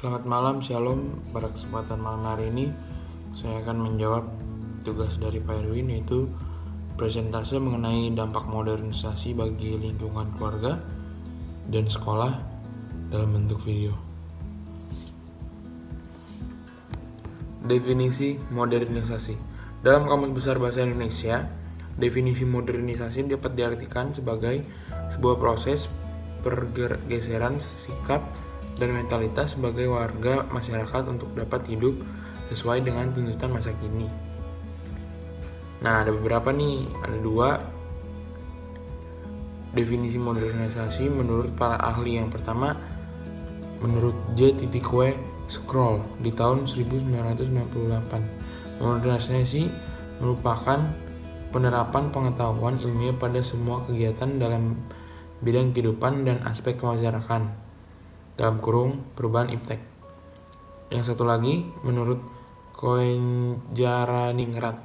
Selamat malam, Shalom. Pada kesempatan malam hari ini, saya akan menjawab tugas dari Pak Erwin, yaitu presentase mengenai dampak modernisasi bagi lingkungan keluarga dan sekolah dalam bentuk video. Definisi modernisasi. Dalam Kamus Besar Bahasa Indonesia, definisi modernisasi dapat diartikan sebagai sebuah proses pergeseran sikap dan mentalitas sebagai warga masyarakat untuk dapat hidup sesuai dengan tuntutan masa kini. Nah, ada beberapa nih, ada dua definisi modernisasi menurut para ahli. Yang pertama, menurut J.W. Scroll di tahun 1998, modernisasi merupakan penerapan pengetahuan ilmiah pada semua kegiatan dalam bidang kehidupan dan aspek kemasyarakatan, dalam kurung perubahan iptek. Yang satu lagi menurut Koenjaraningrat,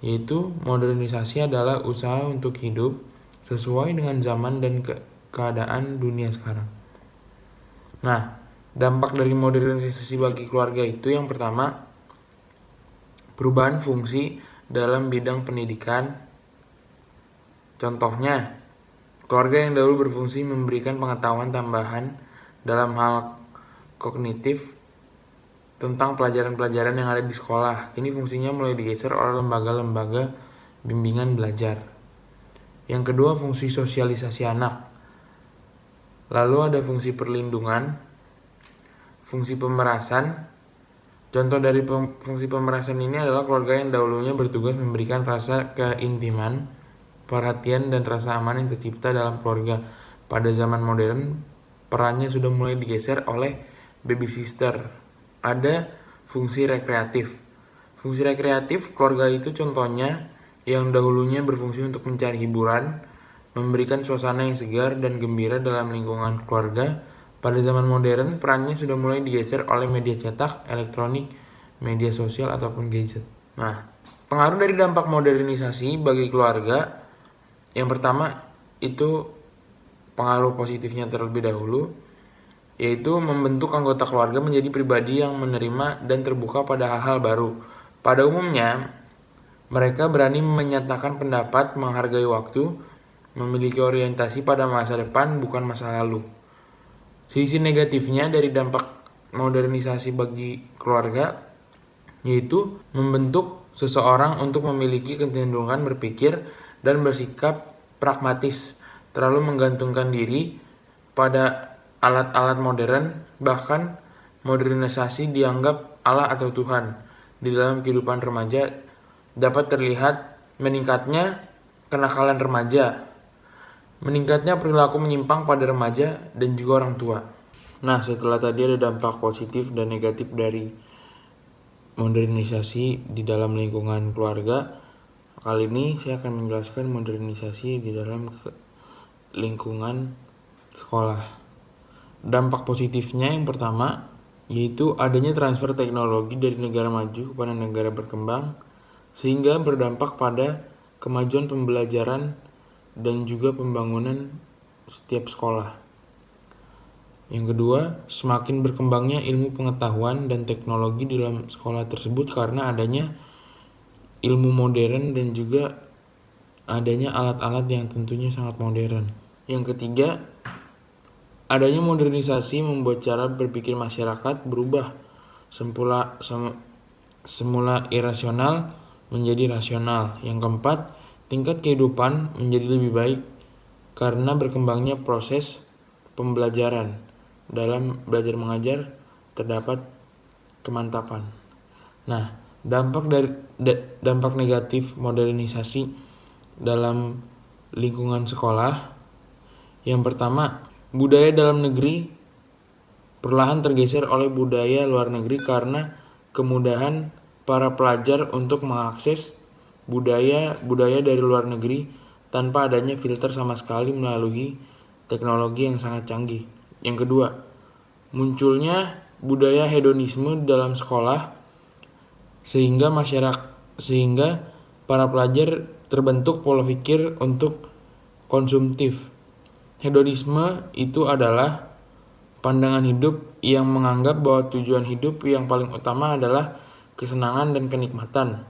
yaitu modernisasi adalah usaha untuk hidup sesuai dengan zaman dan keadaan dunia sekarang. Nah, dampak dari modernisasi bagi keluarga itu yang pertama, perubahan fungsi dalam bidang pendidikan. Contohnya, keluarga yang dahulu berfungsi memberikan pengetahuan tambahan dalam hal kognitif tentang pelajaran-pelajaran yang ada di sekolah, kini fungsinya mulai digeser oleh lembaga-lembaga bimbingan belajar. Yang kedua, fungsi sosialisasi anak. Lalu ada fungsi perlindungan, fungsi pemerasan. Contoh dari fungsi pemerasan ini adalah keluarga yang dahulunya bertugas memberikan rasa keintiman, perhatian, dan rasa aman yang tercipta dalam keluarga. Pada zaman modern, perannya sudah mulai digeser oleh babysitter. Ada fungsi rekreatif. Fungsi rekreatif keluarga itu contohnya yang dahulunya berfungsi untuk mencari hiburan, memberikan suasana yang segar dan gembira dalam lingkungan keluarga. Pada zaman modern, perannya sudah mulai digeser oleh media cetak, elektronik, media sosial, ataupun gadget. Nah, pengaruh dari dampak modernisasi bagi keluarga, yang pertama itu pengaruh positifnya terlebih dahulu, yaitu membentuk anggota keluarga menjadi pribadi yang menerima dan terbuka pada hal-hal baru. Pada umumnya, mereka berani menyatakan pendapat, menghargai waktu, memiliki orientasi pada masa depan bukan masa lalu. Sisi negatifnya dari dampak modernisasi bagi keluarga, yaitu membentuk seseorang untuk memiliki kecenderungan berpikir dan bersikap pragmatis, terlalu menggantungkan diri pada alat-alat modern, bahkan modernisasi dianggap Allah atau Tuhan. Di dalam kehidupan remaja dapat terlihat meningkatnya kenakalan remaja, meningkatnya perilaku menyimpang pada remaja dan juga orang tua. Nah, setelah tadi ada dampak positif dan negatif dari modernisasi di dalam lingkungan keluarga, kali ini saya akan menjelaskan modernisasi di dalam lingkungan sekolah. Dampak positifnya yang pertama, yaitu adanya transfer teknologi dari negara maju kepada negara berkembang, sehingga berdampak pada kemajuan pembelajaran dan juga pembangunan setiap sekolah. Yang kedua, semakin berkembangnya ilmu pengetahuan dan teknologi di dalam sekolah tersebut karena adanya ilmu modern dan juga adanya alat-alat yang tentunya sangat modern. Yang ketiga, adanya modernisasi membuat cara berpikir masyarakat berubah semula irasional menjadi rasional. Yang keempat, tingkat kehidupan menjadi lebih baik karena berkembangnya proses pembelajaran. Dalam belajar mengajar terdapat kemantapan. Nah, dampak negatif modernisasi dalam lingkungan sekolah, yang pertama, budaya dalam negeri perlahan tergeser oleh budaya luar negeri karena kemudahan para pelajar untuk mengakses budaya dari luar negeri tanpa adanya filter sama sekali melalui teknologi yang sangat canggih. Yang kedua, munculnya budaya hedonisme dalam sekolah sehingga para pelajar terbentuk pola pikir untuk konsumtif. Hedonisme itu adalah Pandangan hidup yang menganggap bahwa tujuan hidup yang paling utama adalah kesenangan dan kenikmatan.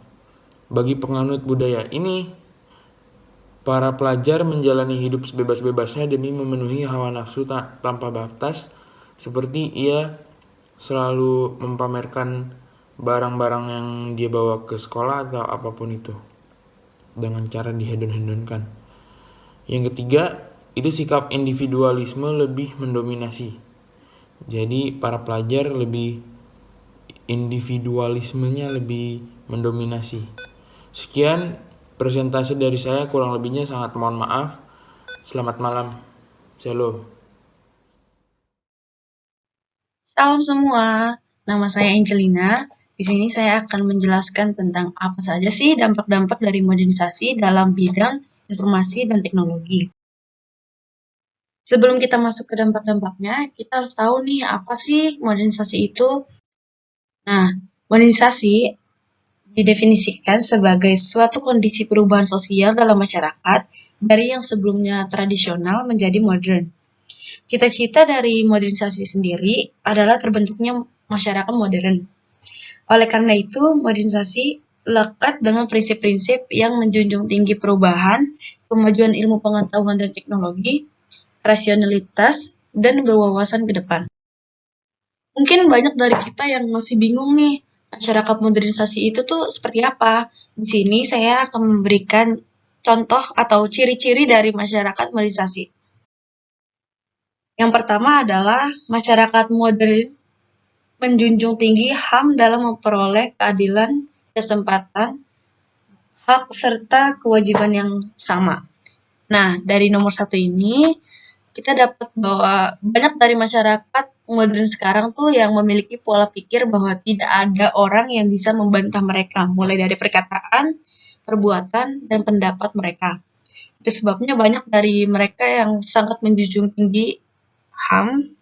Bagi penganut budaya ini, para pelajar menjalani hidup sebebas-bebasnya demi memenuhi hawa nafsu tanpa batas, seperti ia selalu mempamerkan barang-barang yang dia bawa ke sekolah atau apapun itu, dengan cara dihedon-hedonkan. Yang ketiga, itu sikap individualisme lebih mendominasi. Jadi para pelajar lebih individualismenya lebih mendominasi. Sekian presentasi dari saya, kurang lebihnya sangat mohon maaf. Selamat malam. Shalom. Salam semua, nama saya Angelina. Di sini saya akan menjelaskan tentang apa saja sih dampak-dampak dari modernisasi dalam bidang informasi dan teknologi. Sebelum kita masuk ke dampak-dampaknya, kita harus tahu nih apa sih modernisasi itu. Nah, modernisasi didefinisikan sebagai suatu kondisi perubahan sosial dalam masyarakat dari yang sebelumnya tradisional menjadi modern. Cita-cita dari modernisasi sendiri adalah terbentuknya masyarakat modern. Oleh karena itu, modernisasi lekat dengan prinsip-prinsip yang menjunjung tinggi perubahan, kemajuan ilmu pengetahuan dan teknologi, rasionalitas, dan berwawasan ke depan. Mungkin banyak dari kita yang masih bingung nih, masyarakat modernisasi itu tuh seperti apa? Di sini saya akan memberikan contoh atau ciri-ciri dari masyarakat modernisasi. Yang pertama adalah masyarakat modern menjunjung tinggi HAM dalam memperoleh keadilan, kesempatan, hak, serta kewajiban yang sama. Nah, dari nomor 1 ini, kita dapat bahwa banyak dari masyarakat modern sekarang tuh yang memiliki pola pikir bahwa tidak ada orang yang bisa membantah mereka, mulai dari perkataan, perbuatan, dan pendapat mereka. Itu sebabnya banyak dari mereka yang sangat menjunjung tinggi HAM,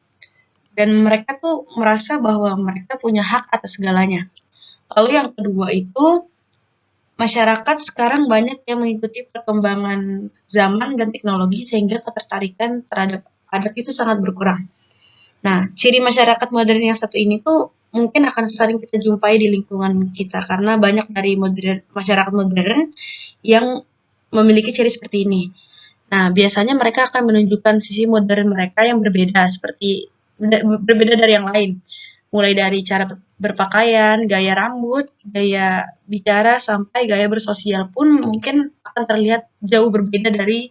dan mereka tuh merasa bahwa mereka punya hak atas segalanya. Lalu yang kedua itu, masyarakat sekarang banyak yang mengikuti perkembangan zaman dan teknologi sehingga ketertarikan terhadap adat itu sangat berkurang. Nah, ciri masyarakat modern yang satu ini tuh mungkin akan sering kita jumpai di lingkungan kita karena banyak dari masyarakat modern yang memiliki ciri seperti ini. Nah, biasanya mereka akan menunjukkan sisi modern mereka yang berbeda dari yang lain. Mulai dari cara berpakaian, gaya rambut, gaya bicara, sampai gaya bersosial pun mungkin akan terlihat jauh berbeda dari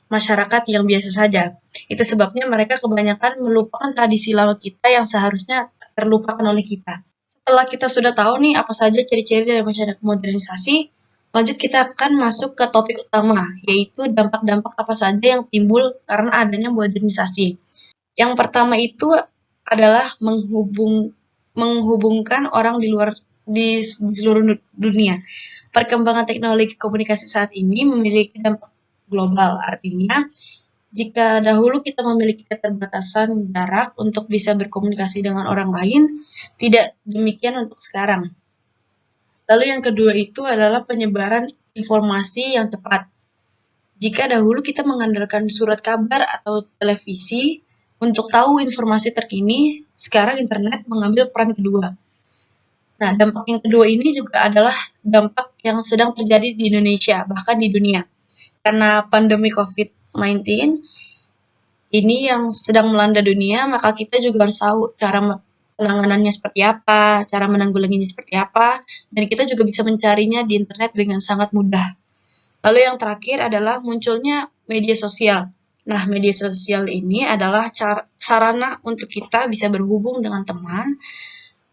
masyarakat yang biasa saja. Itu sebabnya mereka kebanyakan melupakan tradisi lama kita yang seharusnya terlupakan oleh kita. Setelah kita sudah tahu nih apa saja ciri-ciri dari masyarakat modernisasi, lanjut kita akan masuk ke topik utama, yaitu dampak-dampak apa saja yang timbul karena adanya modernisasi. Yang pertama itu adalah menghubungkan orang di seluruh dunia. Perkembangan teknologi komunikasi saat ini memiliki dampak global, artinya jika dahulu kita memiliki keterbatasan jarak untuk bisa berkomunikasi dengan orang lain, tidak demikian untuk sekarang. Lalu yang kedua itu adalah penyebaran informasi yang cepat. Jika dahulu kita mengandalkan surat kabar atau televisi, untuk tahu informasi terkini, sekarang internet mengambil peran kedua. Nah, dampak yang kedua ini juga adalah dampak yang sedang terjadi di Indonesia, bahkan di dunia. Karena pandemi COVID-19 ini yang sedang melanda dunia, maka kita juga harus tahu cara penanganannya seperti apa, cara menanggulanginya seperti apa, dan kita juga bisa mencarinya di internet dengan sangat mudah. Lalu yang terakhir adalah munculnya media sosial. Nah, media sosial ini adalah sarana untuk kita bisa berhubung dengan teman,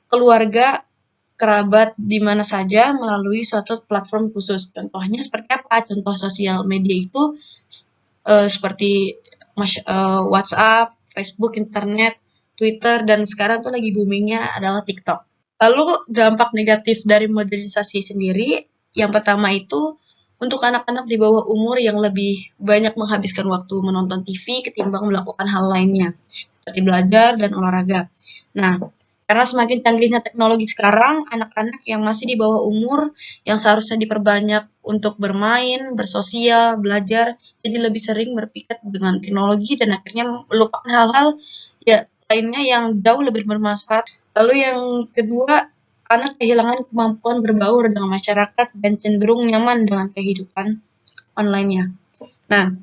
keluarga, kerabat di mana saja melalui suatu platform khusus. Contohnya seperti apa? Contoh sosial media itu seperti WhatsApp, Facebook, internet, Twitter, dan sekarang tuh lagi boomingnya adalah TikTok. Lalu dampak negatif dari modernisasi sendiri, yang pertama itu untuk anak-anak di bawah umur yang lebih banyak menghabiskan waktu menonton TV ketimbang melakukan hal lainnya, seperti belajar dan olahraga. Nah, karena semakin canggihnya teknologi sekarang, anak-anak yang masih di bawah umur yang seharusnya diperbanyak untuk bermain, bersosial, belajar, jadi lebih sering berpikir dengan teknologi dan akhirnya melupakan hal-hal ya lainnya yang jauh lebih bermanfaat. Lalu yang kedua, anak kehilangan kemampuan berbaur dengan masyarakat dan cenderung nyaman dengan kehidupan online-nya. Nah,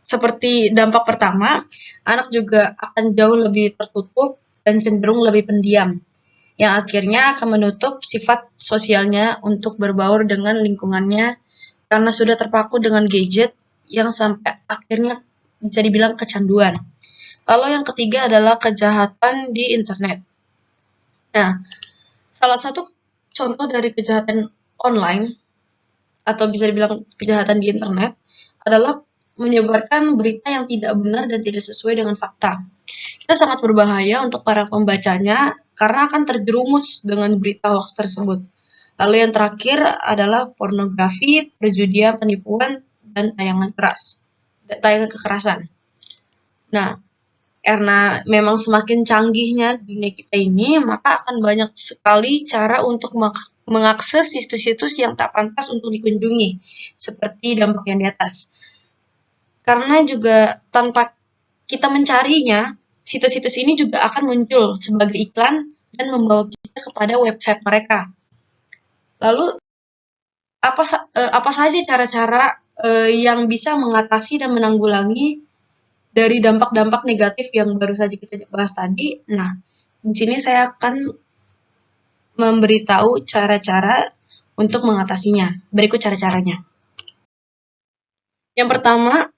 seperti dampak pertama, anak juga akan jauh lebih tertutup dan cenderung lebih pendiam, yang akhirnya akan menutup sifat sosialnya untuk berbaur dengan lingkungannya karena sudah terpaku dengan gadget yang sampai akhirnya bisa dibilang kecanduan. Lalu yang ketiga adalah kejahatan di internet. Nah, salah satu contoh dari kejahatan online atau bisa dibilang kejahatan di internet adalah menyebarkan berita yang tidak benar dan tidak sesuai dengan fakta. Itu sangat berbahaya untuk para pembacanya karena akan terjerumus dengan berita hoax tersebut. Lalu yang terakhir adalah pornografi, perjudian, penipuan, dan tayangan kekerasan. Nah, karena memang semakin canggihnya dunia kita ini, maka akan banyak sekali cara untuk mengakses situs-situs yang tak pantas untuk dikunjungi, seperti dampak yang di atas. Karena juga tanpa kita mencarinya, situs-situs ini juga akan muncul sebagai iklan dan membawa kita kepada website mereka. Lalu, apa saja cara-cara yang bisa mengatasi dan menanggulangi dari dampak-dampak negatif yang baru saja kita bahas tadi? Nah, di sini saya akan memberitahu cara-cara untuk mengatasinya. Berikut cara-caranya. Yang pertama,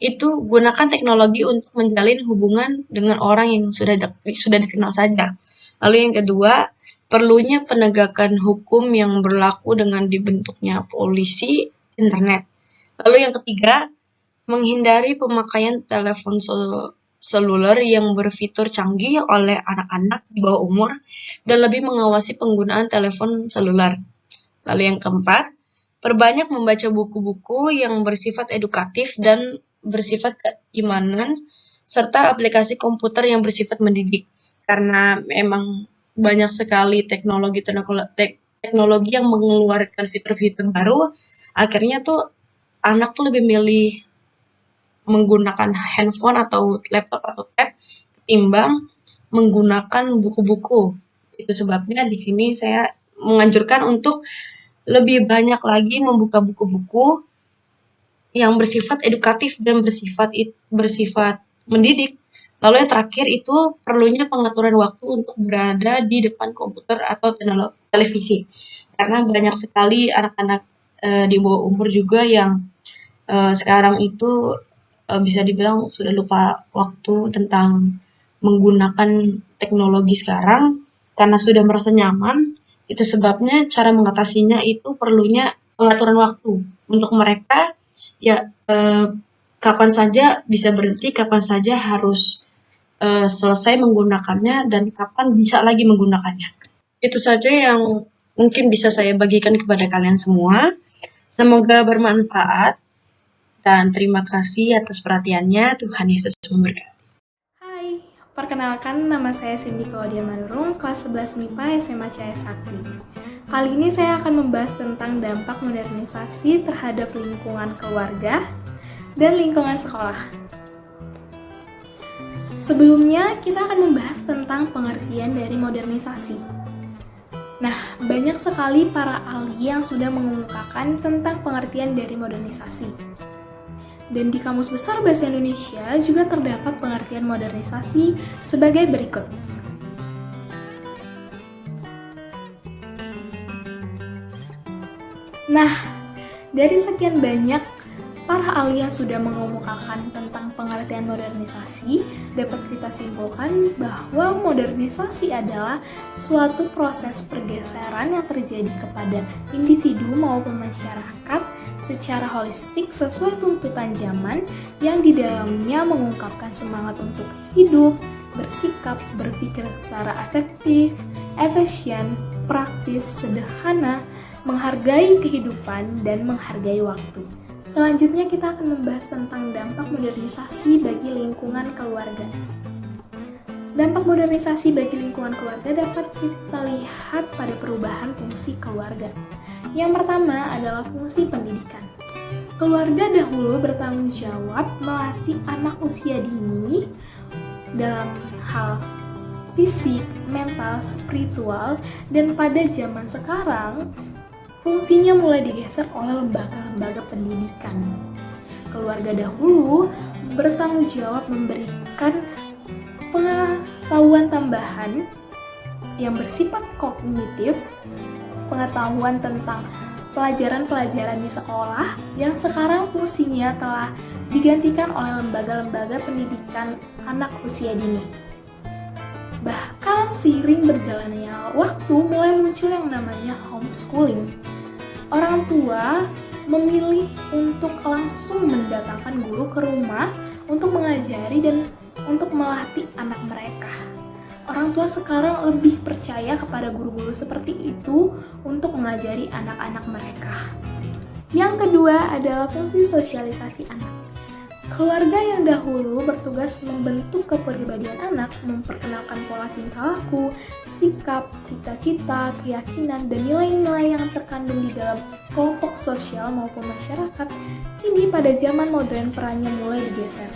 itu gunakan teknologi untuk menjalin hubungan dengan orang yang sudah dikenal saja. Lalu yang kedua, perlunya penegakan hukum yang berlaku dengan dibentuknya polisi internet. Lalu yang ketiga, menghindari pemakaian telepon seluler yang berfitur canggih oleh anak-anak di bawah umur dan lebih mengawasi penggunaan telepon seluler. Lalu yang keempat, perbanyak membaca buku-buku yang bersifat edukatif dan bersifat keimanan, serta aplikasi komputer yang bersifat mendidik. Karena memang banyak sekali teknologi yang mengeluarkan fitur-fitur baru, akhirnya tuh anak tuh lebih milih menggunakan handphone atau laptop atau tab ketimbang menggunakan buku-buku. Itu sebabnya di sini saya menganjurkan untuk lebih banyak lagi membuka buku-buku yang bersifat edukatif dan bersifat mendidik. Lalu yang terakhir itu perlunya pengaturan waktu untuk berada di depan komputer atau televisi. Karena banyak sekali anak-anak di bawah umur juga yang sekarang itu bisa dibilang sudah lupa waktu tentang menggunakan teknologi sekarang karena sudah merasa nyaman. Itu sebabnya cara mengatasinya itu perlunya pengaturan waktu untuk mereka ya, kapan saja bisa berhenti, kapan saja harus selesai menggunakannya, dan kapan bisa lagi menggunakannya. Itu saja yang mungkin bisa saya bagikan kepada kalian semua. Semoga bermanfaat. Dan terima kasih atas perhatiannya. Tuhan Yesus memberkati. Hai, perkenalkan nama saya Cindy Claudia Manurung, kelas 11 MIPA SMA Cahaya Sakti. Kali ini saya akan membahas tentang dampak modernisasi terhadap lingkungan keluarga dan lingkungan sekolah. Sebelumnya, kita akan membahas tentang pengertian dari modernisasi. Nah, banyak sekali para ahli yang sudah mengemukakan tentang pengertian dari modernisasi. Dan di Kamus Besar Bahasa Indonesia juga terdapat pengertian modernisasi sebagai berikut. Nah, dari sekian banyak para ahli yang sudah mengemukakan tentang pengertian modernisasi, dapat kita simpulkan bahwa modernisasi adalah suatu proses pergeseran yang terjadi kepada individu maupun masyarakat secara holistik sesuai tuntutan zaman yang di dalamnya mengungkapkan semangat untuk hidup, bersikap, berpikir secara efektif, efisien, praktis, sederhana, menghargai kehidupan, dan menghargai waktu. Selanjutnya kita akan membahas tentang dampak modernisasi bagi lingkungan keluarga. Dampak modernisasi bagi lingkungan keluarga dapat kita lihat pada perubahan fungsi keluarga. Yang pertama adalah fungsi pendidikan. Keluarga dahulu bertanggung jawab melatih anak usia dini dalam hal fisik, mental, spiritual, dan pada zaman sekarang fungsinya mulai digeser oleh lembaga-lembaga pendidikan. Keluarga dahulu bertanggung jawab memberikan pengetahuan tambahan yang bersifat kognitif, pengetahuan tentang pelajaran-pelajaran di sekolah yang sekarang fungsinya telah digantikan oleh lembaga-lembaga pendidikan anak usia dini. Bahkan seiring berjalannya waktu mulai muncul yang namanya homeschooling. Orang tua memilih untuk langsung mendatangkan guru ke rumah untuk mengajari dan untuk melatih anak mereka. Orang tua sekarang lebih percaya kepada guru-guru seperti itu untuk mengajari anak-anak mereka. Yang kedua adalah fungsi sosialisasi anak. Keluarga yang dahulu bertugas membentuk kepribadian anak, memperkenalkan pola tingkah laku, sikap, cita-cita, keyakinan, dan nilai-nilai yang terkandung di dalam kelompok sosial maupun masyarakat, kini pada zaman modern perannya mulai digeser.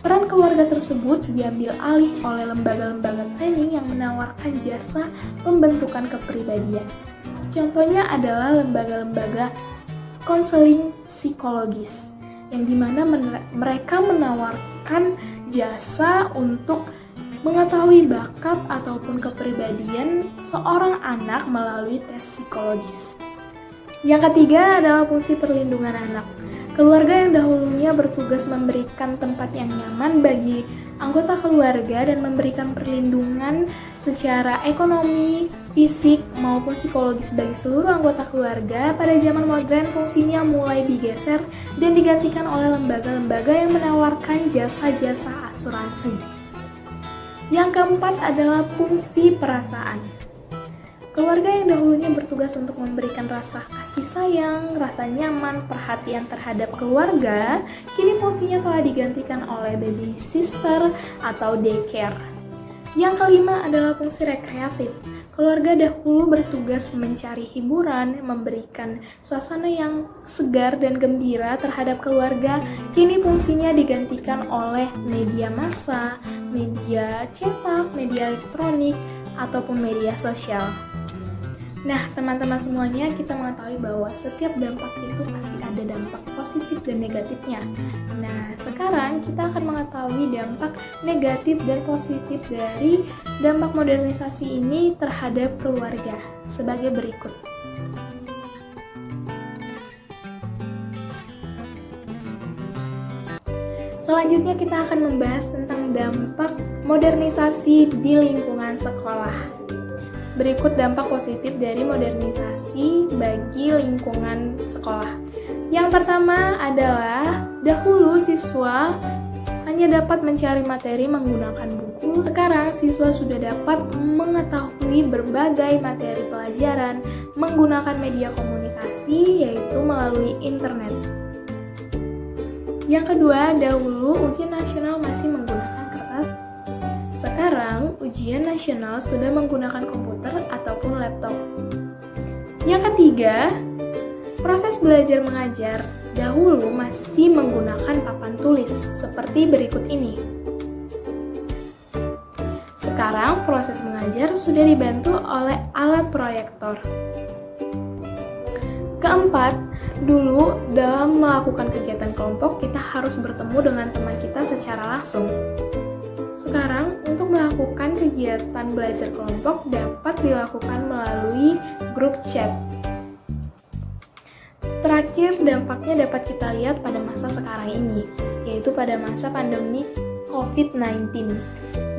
Peran keluarga tersebut diambil alih oleh lembaga-lembaga training yang menawarkan jasa pembentukan kepribadian. Contohnya adalah lembaga-lembaga konseling psikologis, yang dimana mereka menawarkan jasa untuk mengetahui bakat ataupun kepribadian seorang anak melalui tes psikologis. Yang ketiga adalah fungsi perlindungan anak. Keluarga yang dahulunya bertugas memberikan tempat yang nyaman bagi anggota keluarga dan memberikan perlindungan secara ekonomi, fisik, maupun psikologis bagi seluruh anggota keluarga, pada zaman modern fungsinya mulai digeser dan digantikan oleh lembaga-lembaga yang menawarkan jasa-jasa asuransi. Yang keempat adalah fungsi perasaan. Keluarga yang dahulunya bertugas untuk memberikan rasa kasih sayang, rasa nyaman, perhatian terhadap keluarga, kini fungsinya telah digantikan oleh baby sister atau daycare. Yang kelima adalah fungsi rekreatif. Keluarga dahulu bertugas mencari hiburan, memberikan suasana yang segar dan gembira terhadap keluarga, kini fungsinya digantikan oleh media massa, media cetak, media elektronik, ataupun media sosial. Nah, teman-teman semuanya, kita mengetahui bahwa setiap dampak itu pasti ada dampak positif dan negatifnya. Nah, sekarang kita akan mengetahui dampak negatif dan positif dari dampak modernisasi ini terhadap keluarga sebagai berikut. Selanjutnya kita akan membahas tentang dampak modernisasi di lingkungan sekolah. Berikut dampak positif dari modernisasi bagi lingkungan sekolah. Yang pertama adalah dahulu siswa hanya dapat mencari materi menggunakan buku. Sekarang siswa sudah dapat mengetahui berbagai materi pelajaran menggunakan media komunikasi, yaitu melalui internet. Yang kedua, dahulu ujian nasional masih menggunakan kertas. Sekarang, ujian nasional sudah menggunakan komputer ataupun laptop. Yang ketiga, proses belajar mengajar dahulu masih menggunakan papan tulis seperti berikut ini. Sekarang, proses mengajar sudah dibantu oleh alat proyektor. Keempat, dulu dalam melakukan kegiatan kelompok kita harus bertemu dengan teman kita secara langsung. Sekarang, untuk melakukan kegiatan belajar kelompok dapat dilakukan melalui grup chat. Terakhir, dampaknya dapat kita lihat pada masa sekarang ini, yaitu pada masa pandemi COVID-19,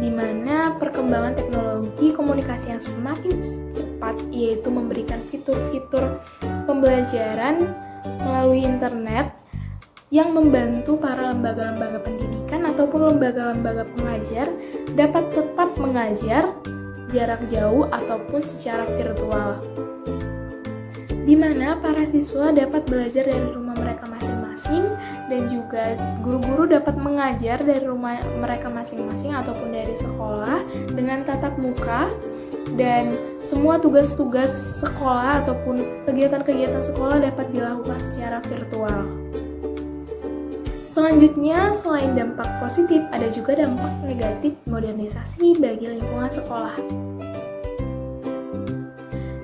di mana perkembangan teknologi komunikasi yang semakin cepat, yaitu memberikan fitur-fitur pembelajaran melalui internet yang membantu para lembaga-lembaga pendidikan ataupun lembaga-lembaga pengajar dapat tetap mengajar jarak jauh ataupun secara virtual, di mana para siswa dapat belajar dari rumah mereka masing-masing dan juga guru-guru dapat mengajar dari rumah mereka masing-masing ataupun dari sekolah dengan tatap muka, dan semua tugas-tugas sekolah ataupun kegiatan-kegiatan sekolah dapat dilakukan secara virtual. Selanjutnya, selain dampak positif, ada juga dampak negatif modernisasi bagi lingkungan sekolah.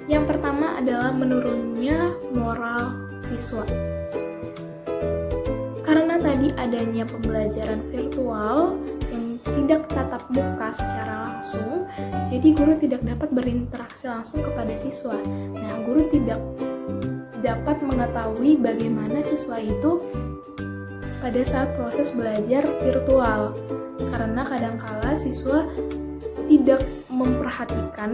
Yang pertama adalah menurunnya moral siswa. Karena tadi adanya pembelajaran virtual yang tidak tatap muka secara langsung, jadi guru tidak dapat berinteraksi langsung kepada siswa. Nah, guru tidak dapat mengetahui bagaimana siswa itu pada saat proses belajar virtual, karena kadangkala siswa tidak memperhatikan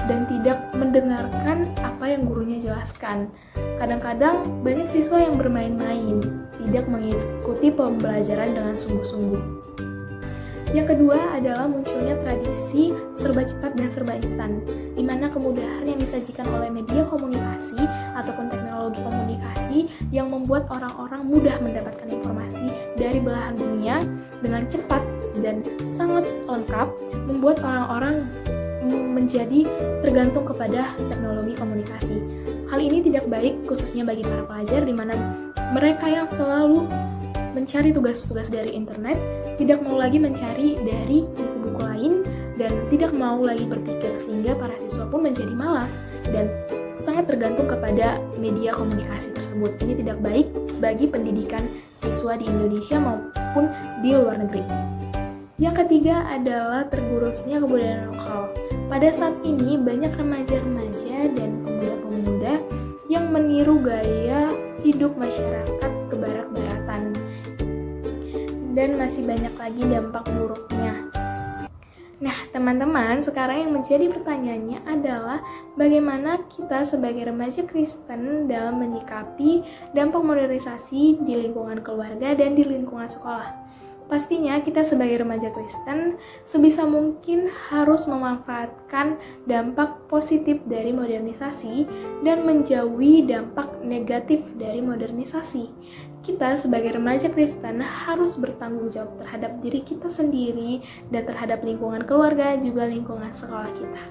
dan tidak mendengarkan apa yang gurunya jelaskan. Kadang-kadang banyak siswa yang bermain-main, tidak mengikuti pembelajaran dengan sungguh-sungguh. Yang kedua adalah munculnya tradisi serba cepat dan serba instan, di mana kemudahan yang disajikan oleh media komunikasi ataupun teknologi komunikasi yang membuat orang-orang mudah mendapatkan informasi dari belahan dunia dengan cepat dan sangat lengkap, membuat orang-orang menjadi tergantung kepada teknologi komunikasi. Hal ini tidak baik khususnya bagi para pelajar, di mana mereka yang selalu mencari tugas-tugas dari internet tidak mau lagi mencari dari buku-buku lain dan tidak mau lagi berpikir, sehingga para siswa pun menjadi malas dan sangat tergantung kepada media komunikasi tersebut. Ini tidak baik bagi pendidikan siswa di Indonesia maupun di luar negeri. Yang ketiga adalah tergerusnya kebudayaan lokal. Pada saat ini banyak remaja-remaja dan pemuda-pemuda yang meniru gaya hidup masyarakat kebarat-baratan, dan masih banyak lagi dampak buruknya. Nah, teman-teman, sekarang yang menjadi pertanyaannya adalah bagaimana kita sebagai remaja Kristen dalam menyikapi dampak modernisasi di lingkungan keluarga dan di lingkungan sekolah. Pastinya kita sebagai remaja Kristen sebisa mungkin harus memanfaatkan dampak positif dari modernisasi dan menjauhi dampak negatif dari modernisasi. Kita sebagai remaja Kristen harus bertanggung jawab terhadap diri kita sendiri dan terhadap lingkungan keluarga, juga lingkungan sekolah kita.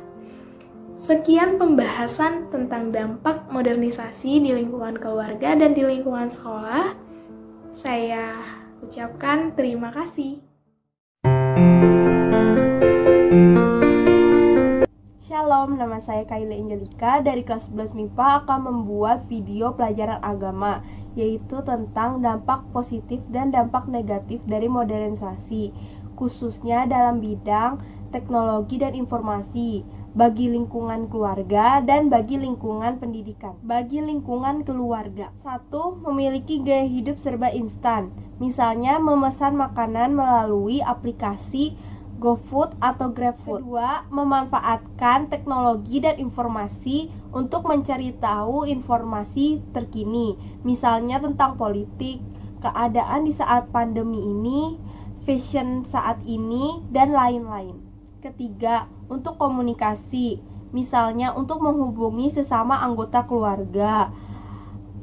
Sekian pembahasan tentang dampak modernisasi di lingkungan keluarga dan di lingkungan sekolah. Saya ucapkan terima kasih. Shalom, nama saya Kylie Angelika dari kelas 11 MIPA akan membuat video pelajaran agama, yaitu tentang dampak positif dan dampak negatif dari modernisasi, khususnya dalam bidang teknologi dan informasi, bagi lingkungan keluarga dan bagi lingkungan pendidikan. Bagi lingkungan keluarga, 1. Memiliki gaya hidup serba instan, misalnya memesan makanan melalui aplikasi GoFood atau GrabFood. 2. Memanfaatkan teknologi dan informasi untuk mencari tahu informasi terkini, misalnya tentang politik, keadaan di saat pandemi ini, fashion saat ini, dan lain-lain. 3. Untuk komunikasi, misalnya untuk menghubungi sesama anggota keluarga,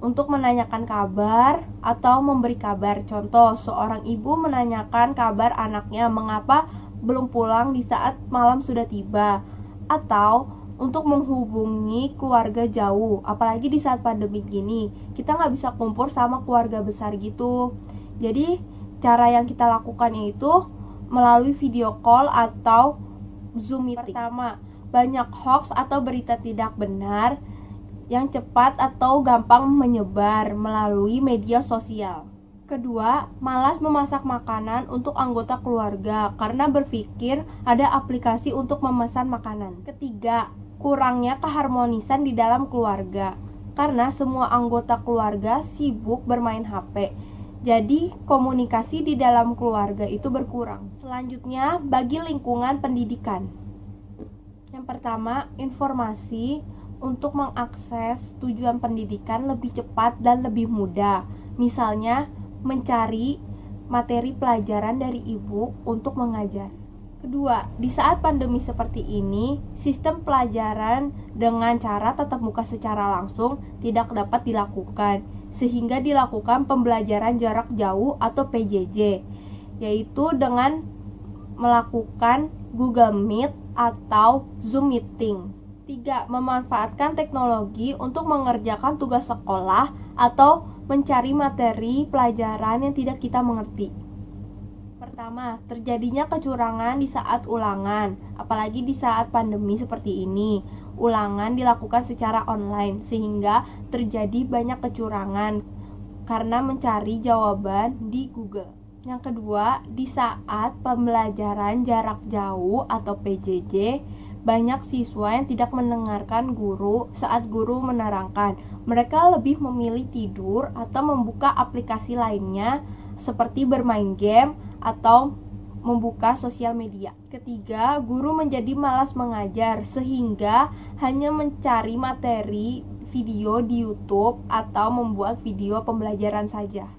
untuk menanyakan kabar atau memberi kabar. Contoh, seorang ibu menanyakan kabar anaknya mengapa belum pulang di saat malam sudah tiba, atau untuk menghubungi keluarga jauh, apalagi di saat pandemi gini, kita nggak bisa kumpul sama keluarga besar gitu. Jadi cara yang kita lakukan yaitu melalui video call atau Zoom meeting. Pertama, banyak hoax atau berita tidak benar yang cepat atau gampang menyebar melalui media sosial. Kedua, malas memasak makanan untuk anggota keluarga karena berpikir ada aplikasi untuk memesan makanan. Ketiga, kurangnya keharmonisan di dalam keluarga karena semua anggota keluarga sibuk bermain HP. Jadi, komunikasi di dalam keluarga itu berkurang. Selanjutnya, bagi lingkungan pendidikan. Yang pertama, informasi untuk mengakses tujuan pendidikan lebih cepat dan lebih mudah. Misalnya, mencari materi pelajaran dari e-book untuk mengajar. Kedua, di saat pandemi seperti ini, sistem pelajaran dengan cara tatap muka secara langsung tidak dapat dilakukan, sehingga dilakukan pembelajaran jarak jauh atau PJJ, yaitu dengan melakukan Google Meet atau Zoom Meeting. 3. Memanfaatkan teknologi untuk mengerjakan tugas sekolah atau mencari materi pelajaran yang tidak kita mengerti. Pertama, terjadinya kecurangan di saat ulangan, apalagi di saat pandemi seperti ini. Ulangan dilakukan secara online, sehingga terjadi banyak kecurangan karena mencari jawaban di Google. Yang kedua, di saat pembelajaran jarak jauh atau PJJ, banyak siswa yang tidak mendengarkan guru saat guru menerangkan. Mereka lebih memilih tidur atau membuka aplikasi lainnya seperti bermain game atau membuka sosial media. Ketiga, guru menjadi malas mengajar sehingga hanya mencari materi video di YouTube atau membuat video pembelajaran saja.